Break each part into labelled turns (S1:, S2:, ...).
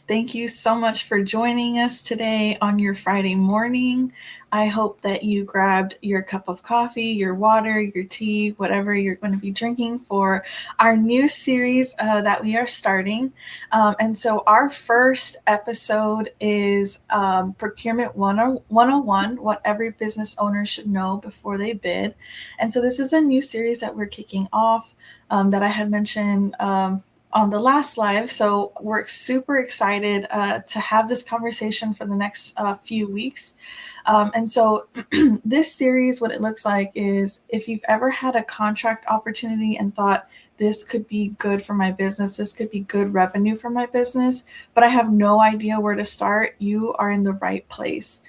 S1: Thank you so much for joining us today on your Friday morning. I hope that you grabbed your cup of coffee, your water, your tea, whatever you're going to be drinking for our new series that we are starting. And so, our first episode is Procurement 101, what every business owner should know before they bid. And so, this is a new series that we're kicking off that I had mentioned. On the last live. So we're super excited to have this conversation for the next few weeks. And so this series, what it looks like is if you've ever had a contract opportunity and thought, this could be good for my business, this could be good revenue for my business, but I have no idea where to start, you are in the right place.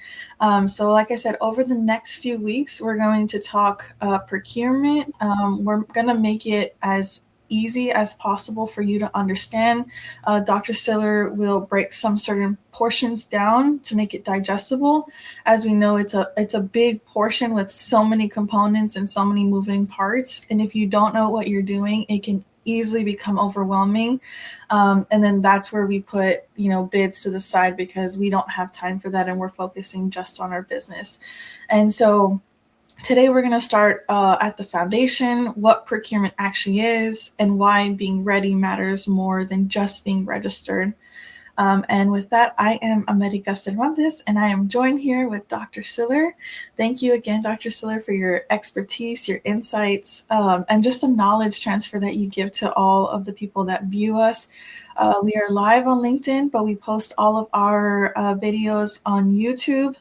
S1: So like I said, over the next few weeks, we're going to talk procurement. We're going to make it as easy as possible for you to understand. Dr. Siller will break some certain portions down to make it digestible. As we know, it's a big portion with so many components and so many moving parts. And if you don't know what you're doing, it can easily become overwhelming. And then that's where we put, bids to the side because we don't have time for that and we're focusing just on our business. And so today, we're going to start at the foundation, what procurement actually is, and why being ready matters more than just being registered. And with that, I am America Cervantes, and I am joined here with Dr. Siller. Thank you again, Dr. Siller, for your expertise, your insights, and just the knowledge transfer that you give to all of the people that view us. We are live on LinkedIn, but we post all of our videos on YouTube.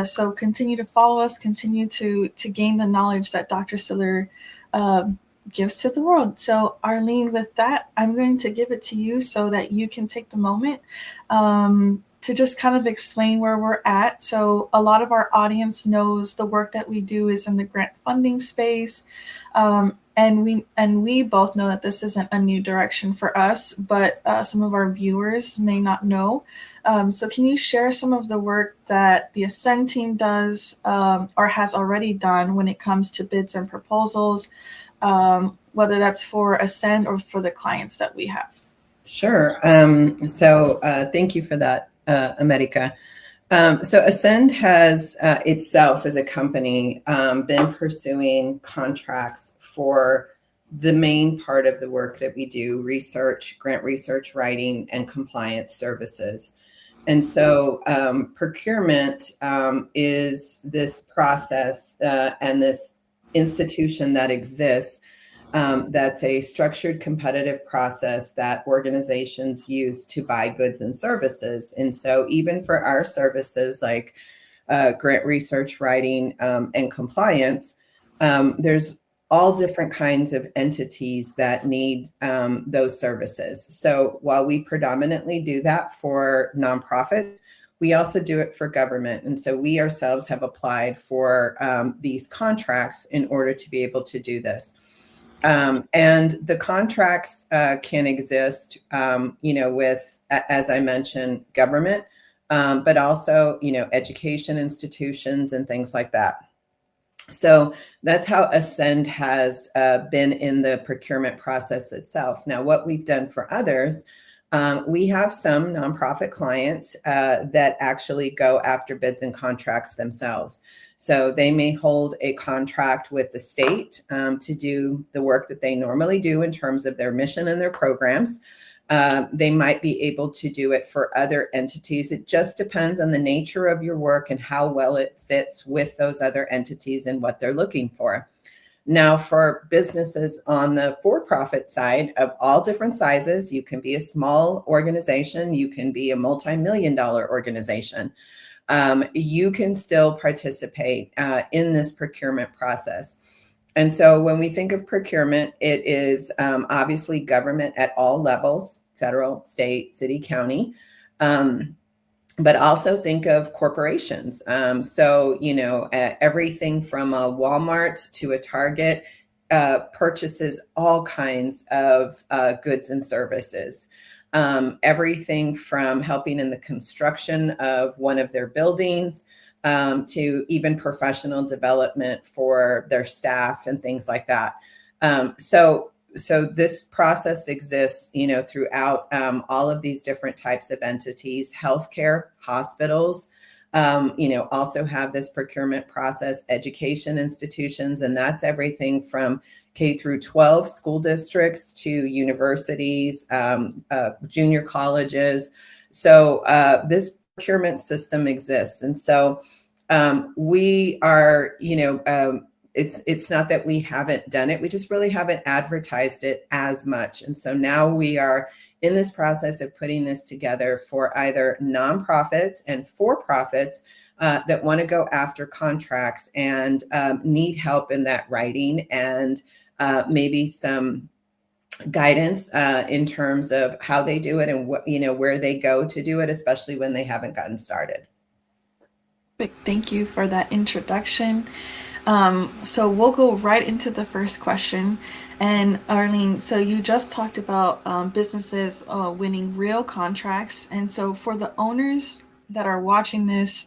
S1: So continue to follow us, continue to gain the knowledge that Dr. Siller gives to the world. So Arlene, with that, I'm going to give it to you so that you can take the moment to just kind of explain where we're at. So a lot of our audience knows the work that we do is in the grant funding space. And we both know that this isn't a new direction for us, but some of our viewers may not know. So can you share some of the work that the Ascend team does or has already done when it comes to bids and proposals, whether that's for Ascend or for the clients that we have?
S2: Sure. So thank you for that, America. So Ascend has itself as a company been pursuing contracts for the main part of the work that we do, research, grant research writing, and compliance services. And so procurement is this process and this institution that exists that's a structured competitive process that organizations use to buy goods and services. And so even for our services like grant research writing and compliance, there's all different kinds of entities that need those services. So while we predominantly do that for nonprofits, we also do it for government. And so we ourselves have applied for these contracts in order to be able to do this. And the contracts can exist, with, as I mentioned, government, but also, education institutions and things like that. So that's how Ascend has been in the procurement process itself. Now, what we've done for others, we have some nonprofit clients that actually go after bids and contracts themselves. So they may hold a contract with the state to do the work that they normally do in terms of their mission and their programs. They might be able to do it for other entities. It just depends on the nature of your work and how well it fits with those other entities and what they're looking for. Now, for businesses on the for-profit side of all different sizes, you can be a small organization, you can be a multi-million-dollar organization. You can still participate in this procurement process. And so when we think of procurement, it is obviously government at all levels, federal, state, city, county, but also think of corporations. So, everything from a Walmart to a Target purchases all kinds of goods and services. Everything from helping in the construction of one of their buildings to even professional development for their staff and things like that. So this process exists, throughout all of these different types of entities. Healthcare, hospitals, also have this procurement process. Education institutions, and that's everything from K through 12 school districts to universities, junior colleges. So this procurement system exists, and so we are, it's not that we haven't done it, we just really haven't advertised it as much. And so now we are in this process of putting this together for either nonprofits and for-profits that want to go after contracts and need help in that writing, and maybe some guidance in terms of how they do it and what, where they go to do it, especially when they haven't gotten started.
S1: Thank you for that introduction. So we'll go right into the first question. And Arlene, so you just talked about businesses winning real contracts. And so for the owners that are watching this,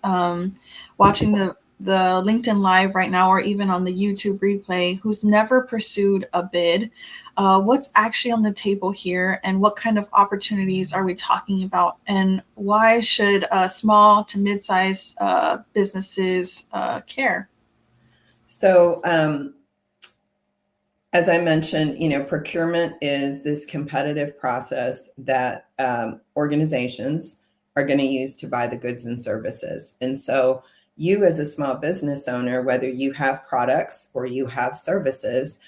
S1: watching the LinkedIn Live right now, or even on the YouTube replay, who's never pursued a bid, what's actually on the table here, and what kind of opportunities are we talking about, and why should small to mid-sized businesses care?
S2: So, as I mentioned, procurement is this competitive process that organizations are going to use to buy the goods and services. And so you, as a small business owner, whether you have products or you have services,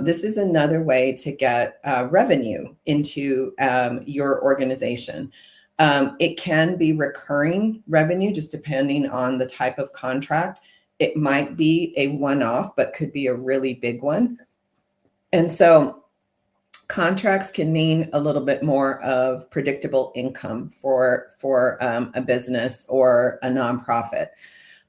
S2: this is another way to get revenue into your organization. It can be recurring revenue, just depending on the type of contract. It might be a one-off, but could be a really big one. And so contracts can mean a little bit more of predictable income for a business or a nonprofit.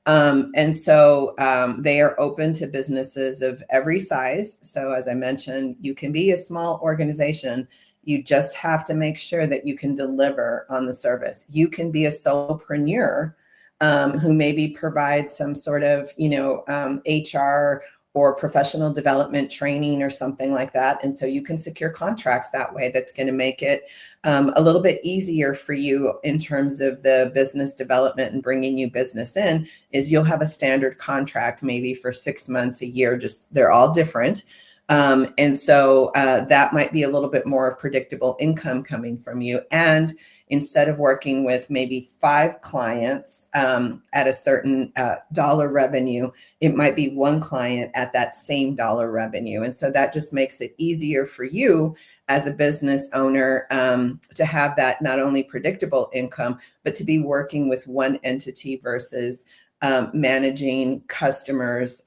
S2: And so they are open to businesses of every size. So as I mentioned, you can be a small organization. You just have to make sure that you can deliver on the service. You can be a solopreneur who maybe provides some sort of, HR or professional development training or something like that. And so you can secure contracts that way. That's going to make it a little bit easier for you in terms of the business development and bringing you business in. Is you'll have a standard contract maybe for 6 months, a year, just they're all different. And so that might be a little bit more predictable income coming from you. And instead of working with maybe 5 clients at a certain dollar revenue, it might be 1 client at that same dollar revenue. And so that just makes it easier for you as a business owner to have that not only predictable income, but to be working with one entity versus managing customers,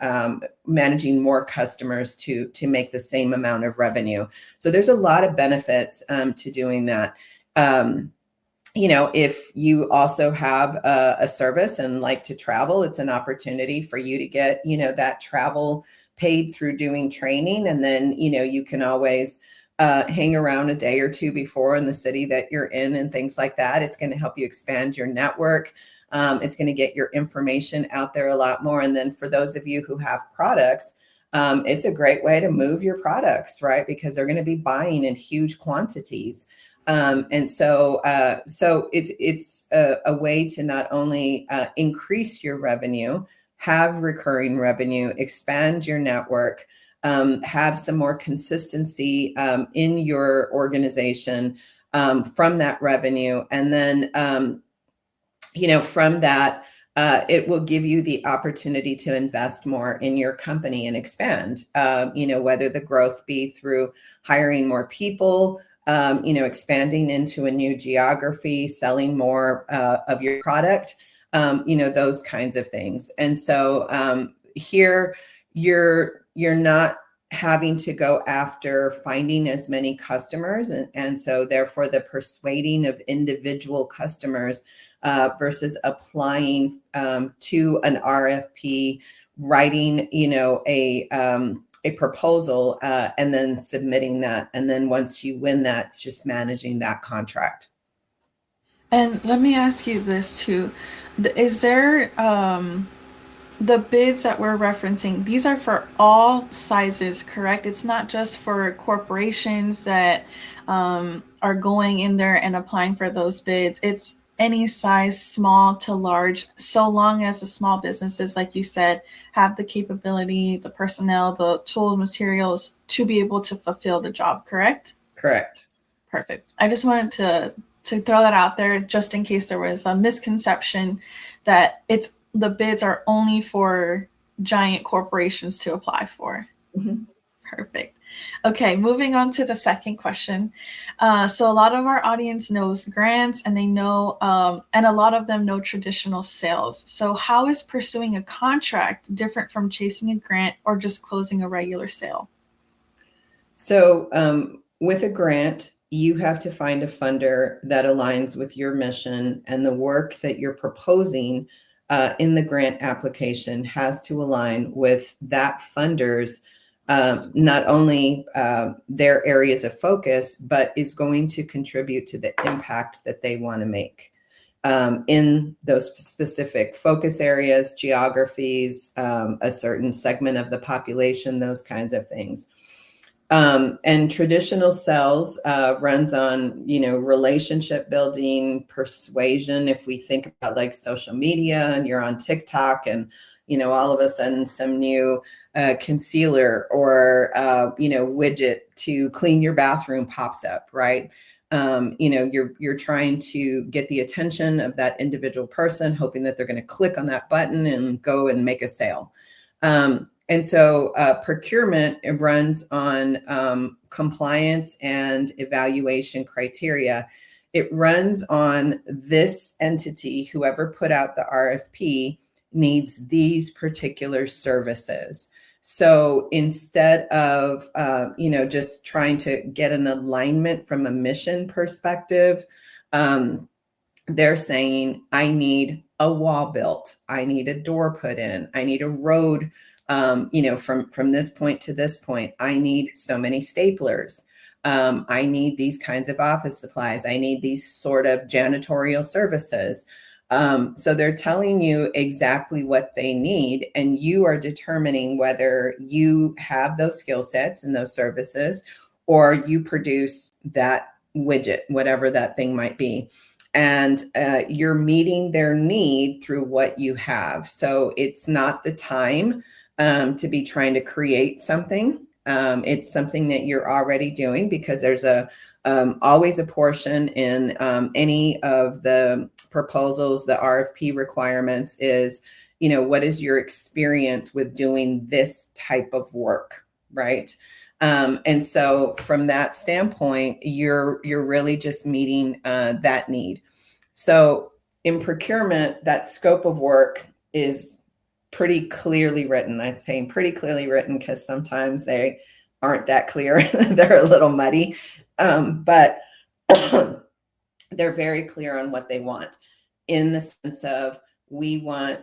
S2: managing more customers to make the same amount of revenue. So there's a lot of benefits to doing that. If you also have a service and like to travel, it's an opportunity for you to get, that travel paid through doing training. And then, you can always hang around a day or 2 before in the city that you're in and things like that. It's going to help you expand your network. It's going to get your information out there a lot more. And then for those of you who have products, it's a great way to move your products, right? Because they're going to be buying in huge quantities. And so it's a way to not only increase your revenue, have recurring revenue, expand your network, have some more consistency in your organization from that revenue. And then, from that, it will give you the opportunity to invest more in your company and expand, whether the growth be through hiring more people, expanding into a new geography, selling more of your product, those kinds of things. And so here you're not having to go after finding as many customers. And so therefore the persuading of individual customers versus applying to an RFP, writing, a proposal and then submitting that. And then once you win that, it's just managing that contract.
S1: And let me ask you this too. Is there the bids that we're referencing, these are for all sizes, correct? It's not just for corporations that are going in there and applying for those bids. It's any size, small to large, so long as the small businesses, like you said, have the capability, the personnel, the tool materials to be able to fulfill the job, correct?
S2: Correct.
S1: Perfect. I just wanted to throw that out there just in case there was a misconception that it's the bids are only for giant corporations to apply for.
S2: Mm-hmm.
S1: Perfect. Okay, moving on to the second question. So a lot of our audience knows grants, and they know, and a lot of them know traditional sales. So how is pursuing a contract different from chasing a grant or just closing a regular sale?
S2: So with a grant, you have to find a funder that aligns with your mission, and the work that you're proposing in the grant application has to align with that funder's not only their areas of focus, but is going to contribute to the impact that they want to make in those specific focus areas, geographies, a certain segment of the population, those kinds of things. And traditional sales runs on, relationship building, persuasion. If we think about like social media and you're on TikTok and, all of a sudden some new concealer or, widget to clean your bathroom pops up, right? You're trying to get the attention of that individual person, hoping that they're going to click on that button and go and make a sale. And so procurement, it runs on compliance and evaluation criteria. It runs on this entity, whoever put out the RFP needs these particular services. So instead of, just trying to get an alignment from a mission perspective, they're saying, I need a wall built. I need a door put in. I need a road from this point to this point. I need so many staplers. I need these kinds of office supplies. I need these sort of janitorial services. So they're telling you exactly what they need, and you are determining whether you have those skill sets and those services, or you produce that widget, whatever that thing might be. And you're meeting their need through what you have. So it's not the time to be trying to create something. It's something that you're already doing, because there's always a portion in any of the proposals, the RFP requirements is, what is your experience with doing this type of work, right? And so from that standpoint, you're really just meeting that need. So in procurement, that scope of work is pretty clearly written. I'm saying pretty clearly written because sometimes they aren't that clear. They're a little muddy, but they're very clear on what they want, in the sense of, we want,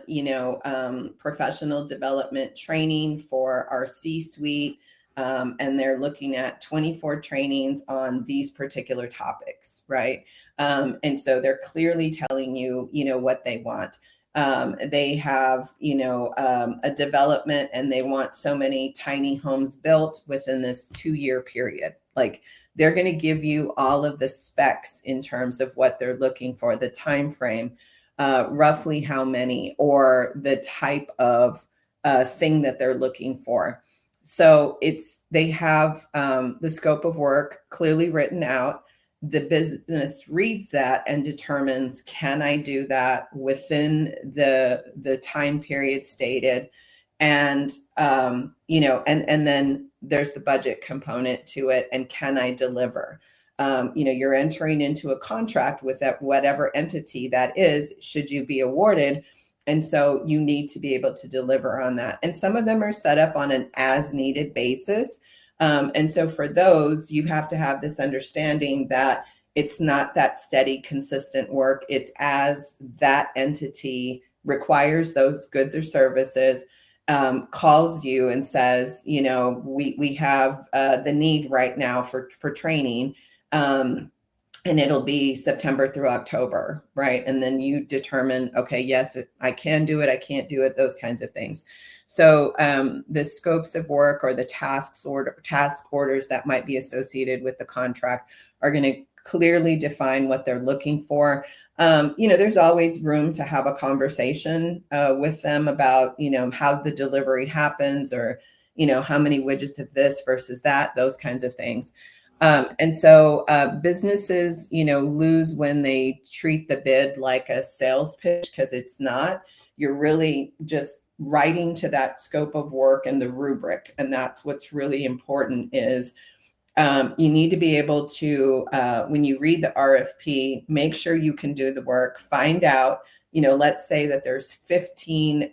S2: professional development training for our C-suite. And they're looking at 24 trainings on these particular topics, right? And so they're clearly telling you, what they want. They have, a development, and they want so many tiny homes built within this 2-year period. Like, they're going to give you all of the specs in terms of what they're looking for, the time frame, roughly how many, or the type of thing that they're looking for. So they have the scope of work clearly written out. The business reads that and determines, can I do that within the time period stated? And, and then there's the budget component to it. And can I deliver? You're entering into a contract with that, whatever entity that is, should you be awarded. And so you need to be able to deliver on that. And some of them are set up on an as needed basis. And so for those, you have to have this understanding that it's not that steady, consistent work. It's as that entity requires those goods or services, calls you and says, we have the need right now for training. and it'll be September through October, right? And then you determine, okay, yes, I can do it, I can't do it, those kinds of things. So the scopes of work or the task orders that might be associated with the contract are going to clearly define what they're looking for. There's always room to have a conversation with them about, how the delivery happens, or, how many widgets of this versus that, those kinds of things. And so businesses, lose when they treat the bid like a sales pitch, because it's not. You're really just writing to that scope of work and the rubric. And that's what's really important is you need to be able to, when you read the RFP, make sure you can do the work, find out, let's say that there's 15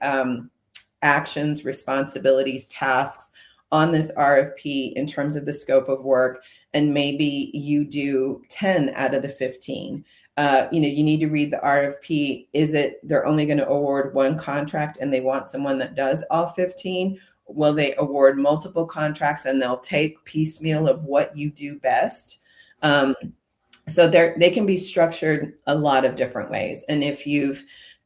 S2: actions, responsibilities, tasks on this RFP in terms of the scope of work, and maybe you do 10 out of the 15. You need to read the RFP. Is it they're only going to award one contract and they want someone that does all 15? Will they award multiple contracts and they'll take piecemeal of what you do best? So they can be structured a lot of different ways. And if you've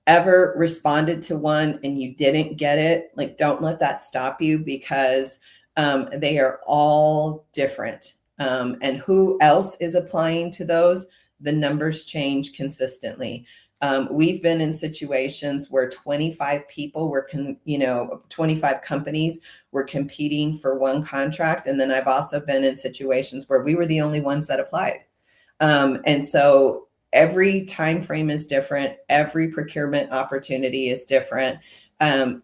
S2: ever responded to one and you didn't get it, like, don't let that stop you, because they are all different. And who else is applying to those? The numbers change consistently. We've been in situations where 25 people 25 companies were competing for one contract. And then I've also been in situations where we were the only ones that applied. And so every time frame is different. Every procurement opportunity is different.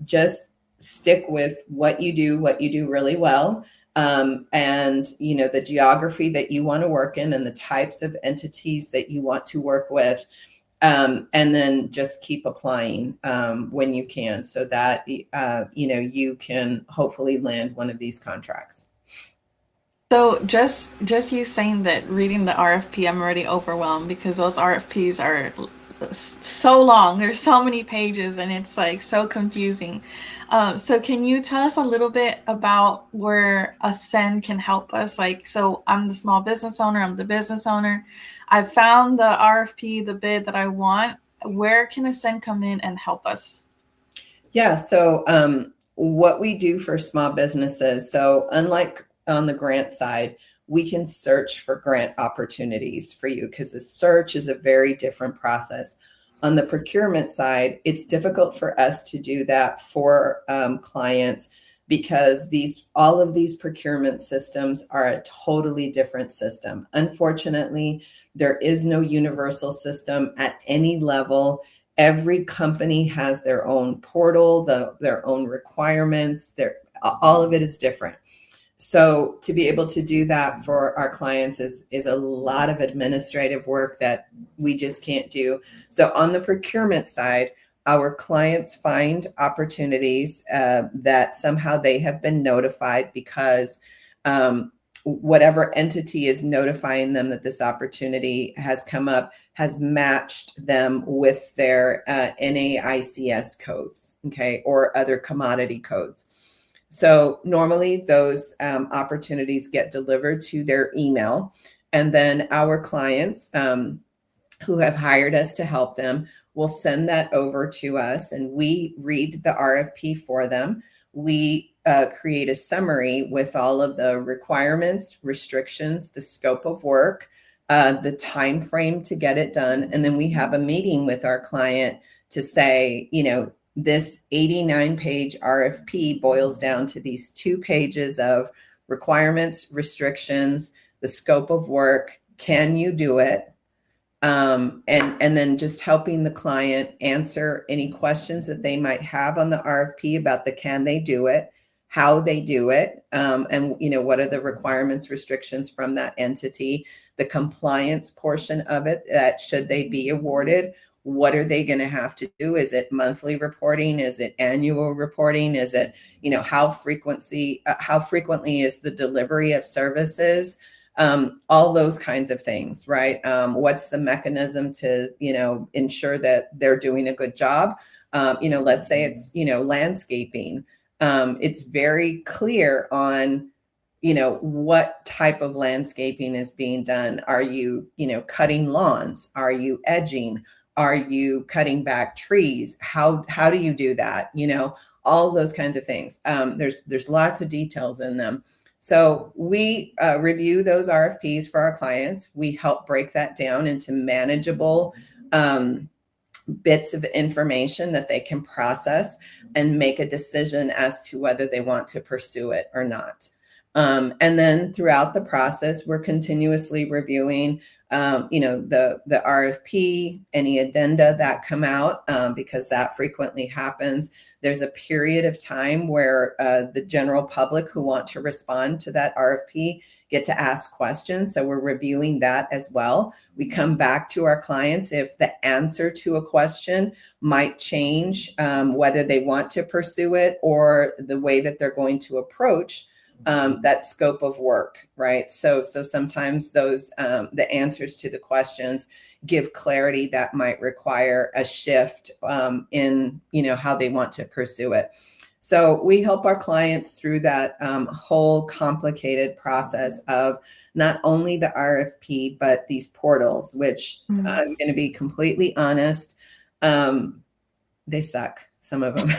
S2: Just stick with what you do really well. And the geography that you want to work in and the types of entities that you want to work with. And then just keep applying when you can, so that you can hopefully land one of these contracts.
S1: So just you saying that, reading the RFP, I'm already overwhelmed because those RFPs are so long. There's so many pages and it's like so confusing. So can you tell us a little bit about where Ascend can help us? Like, so I'm the small business owner, I'm the business owner. I found the RFP, the bid that I want. Where can Ascend come in and help us?
S2: Yeah. So what we do for small businesses, so unlike on the grant side, we can search for grant opportunities for you, because the search is a very different process. On the procurement side, it's difficult for us to do that for clients, because all of these procurement systems are a totally different system. Unfortunately, there is no universal system at any level. Every company has their own portal, their own requirements. All of it is different. So to be able to do that for our clients is a lot of administrative work that we just can't do. So on the procurement side, our clients find opportunities that somehow they have been notified, because whatever entity is notifying them that this opportunity has come up has matched them with their NAICS codes, okay, or other commodity codes. So normally those opportunities get delivered to their email, and then our clients who have hired us to help them will send that over to us, and we read the RFP for them. We create a summary with all of the requirements, restrictions, the scope of work, the time frame to get it done, and then we have a meeting with our client to say, this 89-page RFP boils down to these 2 pages of requirements, restrictions, the scope of work. Can you do it? And then just helping the client answer any questions that they might have on the RFP about the can they do it, how they do it, and what are the requirements, restrictions from that entity, the compliance portion of it, that should they be awarded, what are they going to have to do? Is it monthly reporting? Is it annual reporting? Is it, how frequently is the delivery of services? All those kinds of things, right? What's the mechanism to, ensure that they're doing a good job? Let's say it's, landscaping. It's very clear on what type of landscaping is being done. Are you, cutting lawns? Are you edging? Are you cutting back trees? How do you do that? All those kinds of things. There's lots of details in them. So we review those RFPs for our clients. We help break that down into manageable bits of information that they can process and make a decision as to whether they want to pursue it or not. And then throughout the process, we're continuously reviewing, the RFP, any addenda that come out, because that frequently happens. There's a period of time where the general public who want to respond to that RFP get to ask questions. So we're reviewing that as well. We come back to our clients if the answer to a question might change, whether they want to pursue it or the way that they're going to approach that scope of work, right? So sometimes those the answers to the questions give clarity that might require a shift in how they want to pursue it. So we help our clients through that whole complicated process of not only the RFP, but these portals, which I'm going to be completely honest, they suck, some of them.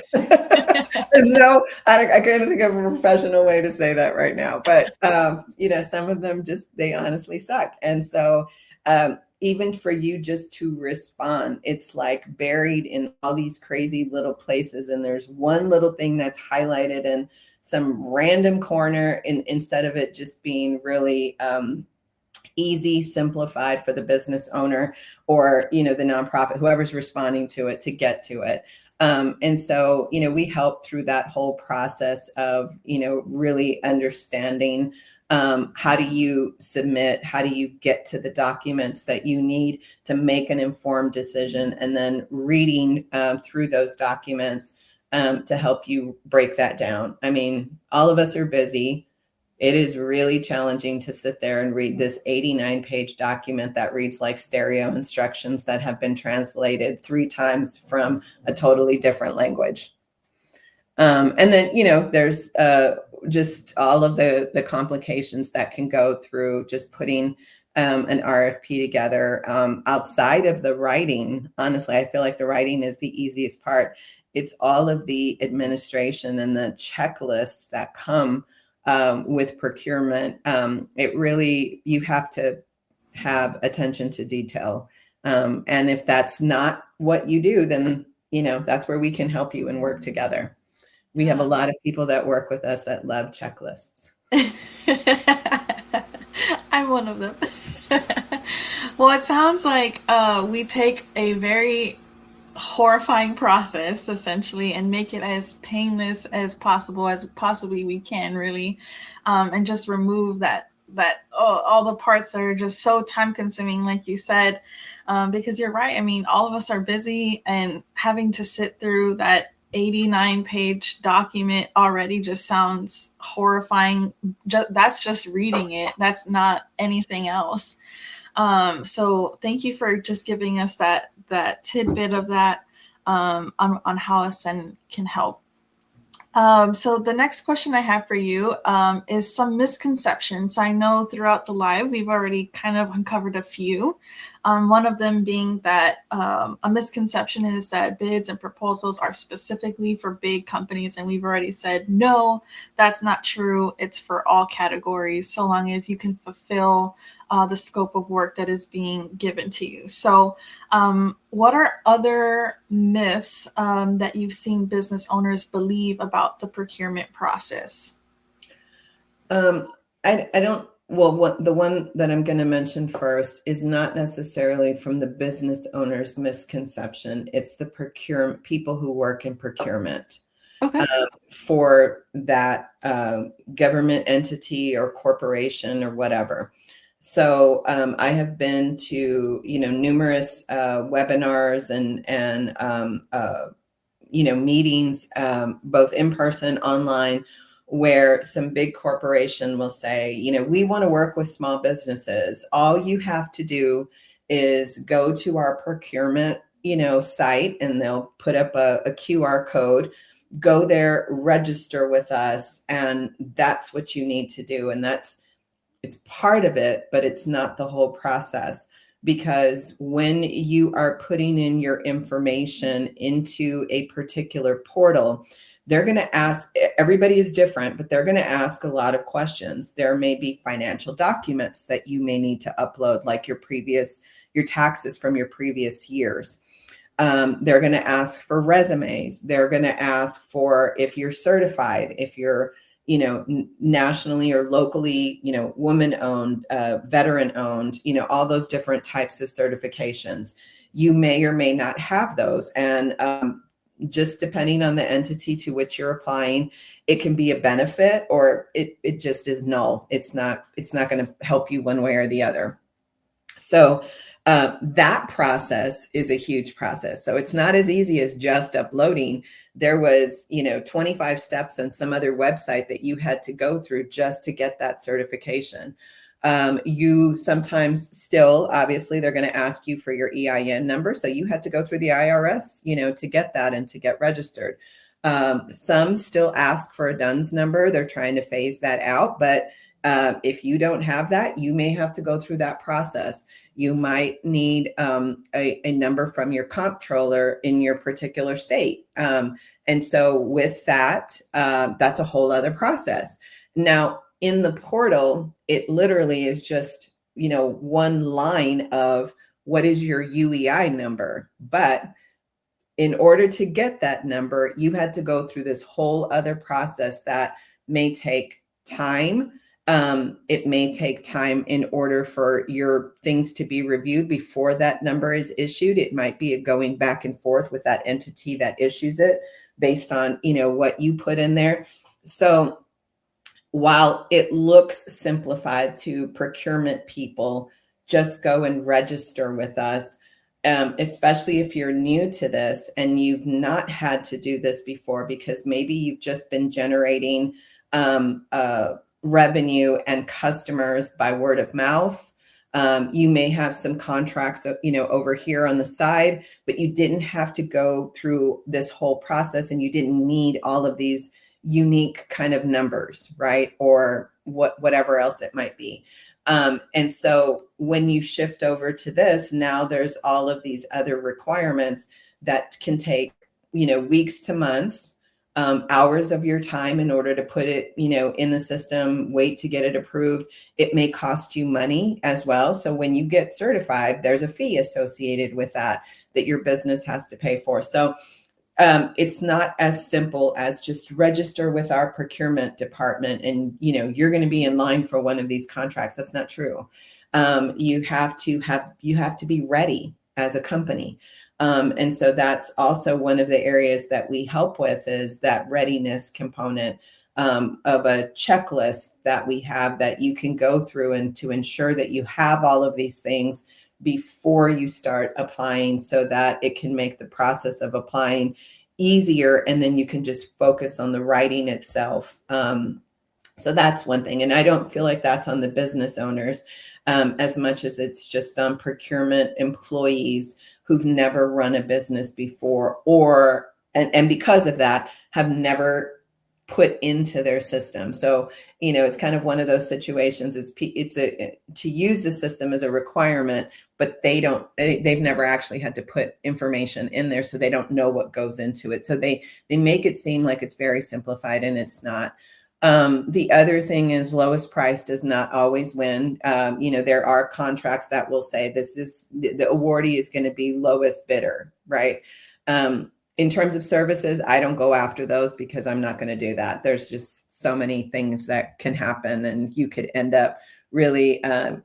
S2: I can't think of a professional way to say that right now, but some of them they honestly suck. And so even for you just to respond, it's like buried in all these crazy little places. And there's one little thing that's highlighted in some random corner instead of it just being really easy, simplified for the business owner or, the nonprofit, whoever's responding to it to get to it. And so, we help through that whole process of, really understanding how do you submit, how do you get to the documents that you need to make an informed decision, and then reading through those documents to help you break that down. I mean, all of us are busy. It is really challenging to sit there and read this 89-page document that reads like stereo instructions that have been translated 3 times from a totally different language. And then, there's just all of the complications that can go through just putting an RFP together outside of the writing. Honestly, I feel like the writing is the easiest part. It's all of the administration and the checklists that come with procurement. It really, you have to have attention to detail. And if that's not what you do, then, that's where we can help you and work together. We have a lot of people that work with us that love checklists.
S1: I'm one of them. Well, it sounds like we take a very horrifying process essentially and make it as painless as possible as possibly we can, really, and just remove all the parts that are just so time consuming, like you said, because you're right. I mean, all of us are busy, and having to sit through that 89-page document already just sounds horrifying. That's just reading it. That's not anything else. So thank you for just giving us that tidbit of that on how Ascend can help. So the next question I have for you is some misconceptions. So I know throughout the live, we've already kind of uncovered a few. One of them being that a misconception is that bids and proposals are specifically for big companies. And we've already said, no, that's not true. It's for all categories, so long as you can fulfill the scope of work that is being given to you. So what are other myths that you've seen business owners believe about the procurement process?
S2: I don't. Well, the one that I'm going to mention first is not necessarily from the business owner's misconception. It's the procurement people who work in procurement.
S1: Okay.
S2: For that government entity or corporation or whatever. So I have been to numerous webinars and meetings, both in person, online, where some big corporation will say, we want to work with small businesses. All you have to do is go to our procurement, site, and they'll put up a QR code. go there, register with us, and that's what you need to do. And it's part of it, but it's not the whole process. Because when you are putting in your information into a particular portal, they're going to ask, everybody is different, but they're going to ask a lot of questions. There may be financial documents that you may need to upload, like your taxes from your previous years. They're going to ask for resumes. They're going to ask for if you're certified, if you're, nationally or locally, woman owned, veteran owned, all those different types of certifications. You may or may not have those. And just depending on the entity to which you're applying, it can be a benefit, or it just is null. It's not going to help you one way or the other. So that process is a huge process. So it's not as easy as just uploading. There was, 25 steps on some other website that you had to go through just to get that certification. You sometimes still, obviously, they're going to ask you for your EIN number. So you had to go through the IRS, to get that and to get registered. Some still ask for a DUNS number. They're trying to phase that out, but if you don't have that, you may have to go through that process. You might need a number from your comptroller in your particular state. And so with that, that's a whole other process. Now, in the portal, it literally is just, one line of what is your UEI number. But in order to get that number, you had to go through this whole other process that may take time. It may take time in order for your things to be reviewed before that number is issued. It might be a going back and forth with that entity that issues it based on, what you put in there. So while it looks simplified to procurement people, just go and register with us, especially if you're new to this and you've not had to do this before, because maybe you've just been generating revenue and customers by word of mouth. You may have some contracts, over here on the side, but you didn't have to go through this whole process, and you didn't need all of these unique kind of numbers, right? Or whatever else it might be. And so when you shift over to this, now there's all of these other requirements that can take, weeks to months, hours of your time in order to put it, in the system, wait to get it approved. It may cost you money as well. So when you get certified, there's a fee associated with that your business has to pay for. So it's not as simple as just register with our procurement department and, you're going to be in line for one of these contracts. That's not true. You have to be ready as a company. And so that's also one of the areas that we help with, is that readiness component of a checklist that we have that you can go through, and to ensure that you have all of these things before you start applying, so that it can make the process of applying easier, and then you can just focus on the writing itself. So that's one thing. And I don't feel like that's on the business owners as much as it's just on procurement employees who've never run a business before, and because of that, have never put into their system. So, it's kind of one of those situations. To use the system as a requirement, but they've never actually had to put information in there. So they don't know what goes into it. So they make it seem like it's very simplified, and it's not. The other thing is, lowest price does not always win. There are contracts that will say the awardee is going to be lowest bidder, right? In terms of services, I don't go after those, because I'm not going to do that. There's just so many things that can happen, and you could end up really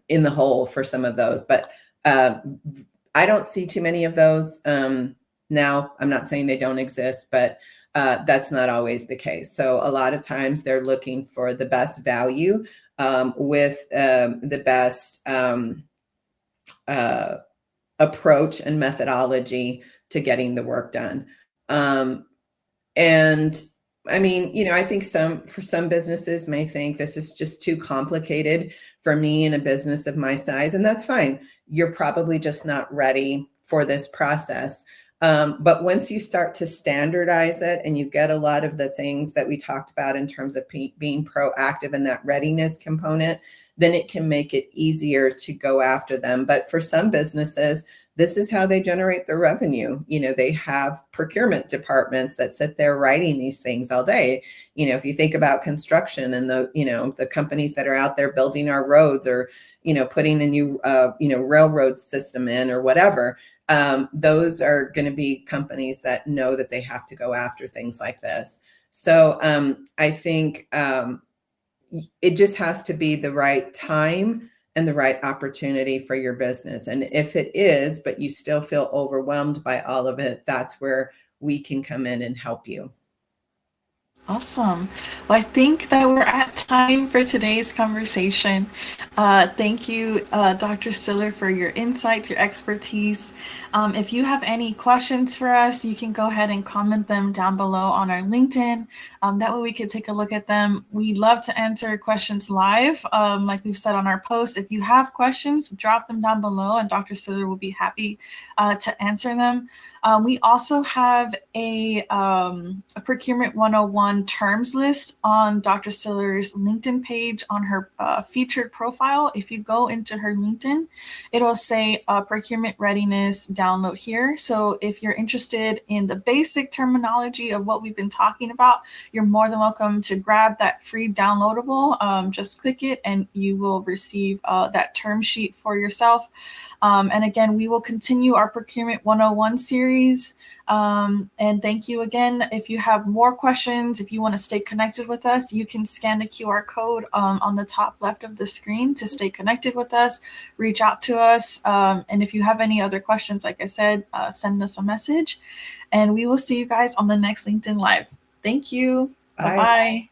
S2: in the hole for some of those. But I don't see too many of those now. I'm not saying they don't exist, but that's not always the case. So a lot of times they're looking for the best value with the best approach and methodology to getting the work done. And I mean, I think for some businesses may think this is just too complicated for me in a business of my size, and that's fine. You're probably just not ready for this process. But once you start to standardize it and you get a lot of the things that we talked about in terms of being proactive in that readiness component, then it can make it easier to go after them. But for some businesses, this is how they generate their revenue. They have procurement departments that sit there writing these things all day. If you think about construction and the companies that are out there building our roads, or putting a new railroad system in, or whatever, those are going to be companies that know that they have to go after things like this. So I think it just has to be the right time and the right opportunity for your business. And if it is, but you still feel overwhelmed by all of it, that's where we can come in and help you.
S1: Awesome. Well, I think that we're at time for today's conversation. Thank you, Dr. Stiller, for your insights, your expertise. If you have any questions for us, you can go ahead and comment them down below on our LinkedIn. That way we can take a look at them. We love to answer questions live. Like we've said on our post, if you have questions, drop them down below and Dr. Stiller will be happy to answer them. We also have a Procurement 101 terms list on Dr. Stiller's LinkedIn page on her featured profile. If you go into her LinkedIn, it'll say procurement readiness download here. So if you're interested in the basic terminology of what we've been talking about, you're more than welcome to grab that free downloadable. Just click it and you will receive that term sheet for yourself. And again, we will continue our Procurement 101 series. And thank you again. If you have more questions, if you want to stay connected with us, you can scan the QR code on the top left of the screen to stay connected with us, reach out to us. And if you have any other questions, like I said, send us a message. And we will see you guys on the next LinkedIn Live. Thank you.
S2: Bye.
S1: Bye-bye.